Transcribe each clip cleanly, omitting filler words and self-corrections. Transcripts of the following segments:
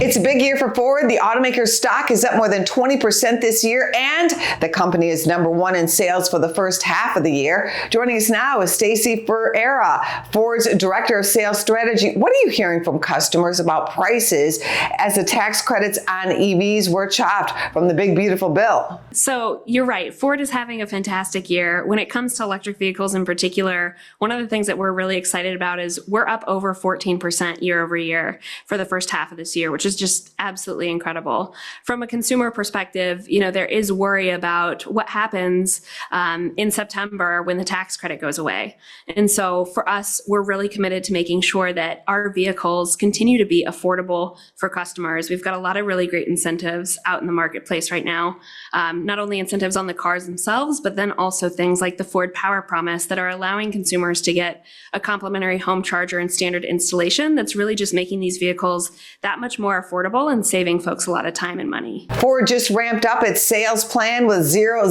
It's a big year for Ford. The automaker's stock is up more than 20% this year, and the company is #1 in sales for the first half of the year. Joining us now is Stacey, Ferreira, Ford's Director of Sales Strategy. What are you hearing from customers about prices as the tax credits on EVs were chopped from the big, beautiful bill? So you're right. Ford is having a fantastic year. When it comes to electric vehicles in particular, one of the things that we're really excited about is we're up over 14% year over year for the first half of this year, which is just absolutely incredible. From a consumer perspective, there is worry about what happens in September when the tax credit goes away. And so for us, we're really committed to making sure that our vehicles continue to be affordable for customers. We've got a lot of really great incentives out in the marketplace right now, not only incentives on the cars themselves, but then also things like the Ford Power Promise that are allowing consumers to get a complimentary home charger and standard installation that's really just making these vehicles that much more affordable and saving folks a lot of time and money. Ford just ramped up its sales plan with 000.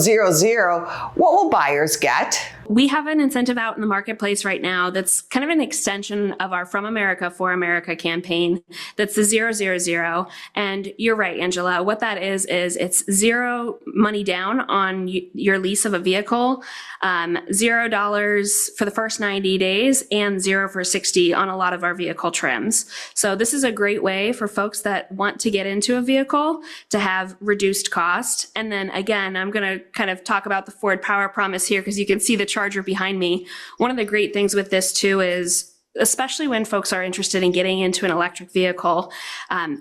What will buyers get? We have an incentive out in the marketplace right now that's kind of an extension of our From America for America campaign. That's the 000. And you're right, Angela. What that is it's zero money down on your lease of a vehicle, $0 for the first 90 days, and 0 for 60 on a lot of our vehicle trims. So this is a great way for folks that want to get into a vehicle to have reduced cost. And then again, I'm going to kind of talk about the Ford Power Promise here because you can see the charger behind me. One of the great things with this too is, especially when folks are interested in getting into an electric vehicle,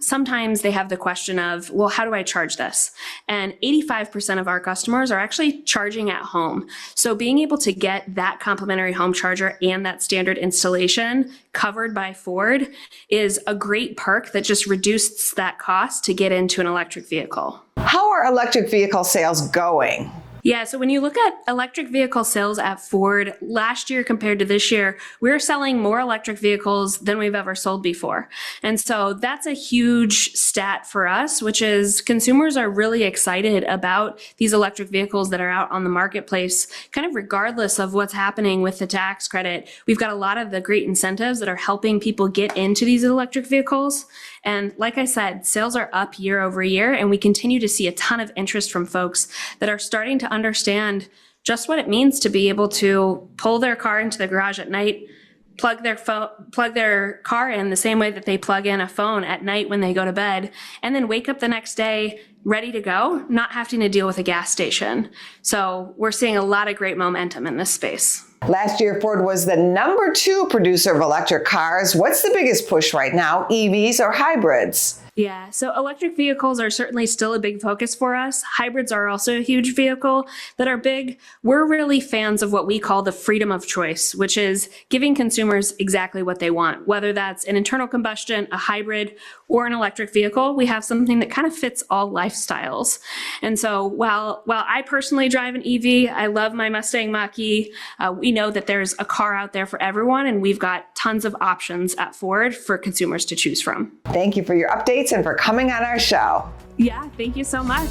sometimes they have the question of, well, how do I charge this? And 85% of our customers are actually charging at home. So being able to get that complimentary home charger and that standard installation covered by Ford is a great perk that just reduces that cost to get into an electric vehicle. How are electric vehicle sales going? Yeah, so when you look at electric vehicle sales at Ford, last year compared to this year, we're selling more electric vehicles than we've ever sold before. And so that's a huge stat for us, which is consumers are really excited about these electric vehicles that are out on the marketplace, kind of regardless of what's happening with the tax credit. We've got a lot of the great incentives that are helping people get into these electric vehicles. And like I said, sales are up year over year, and we continue to see a ton of interest from folks that are starting to understand just what it means to be able to pull their car into the garage at night, plug their car in the same way that they plug in a phone at night when they go to bed, and then wake up the next day ready to go, not having to deal with a gas station. So we're seeing a lot of great momentum in this space. Last year, Ford was the #2 producer of electric cars. What's the biggest push right now, EVs or hybrids? Yeah, so electric vehicles are certainly still a big focus for us. Hybrids are also a huge vehicle that are big. We're really fans of what we call the freedom of choice, which is giving consumers exactly what they want, whether that's an internal combustion, a hybrid, or an electric vehicle. We have something that kind of fits all lifestyles. And so while I personally drive an EV, I love my Mustang Mach-E, we know that there's a car out there for everyone, and we've got tons of options at Ford for consumers to choose from. Thank you for your updates and for coming on our show. Yeah, thank you so much.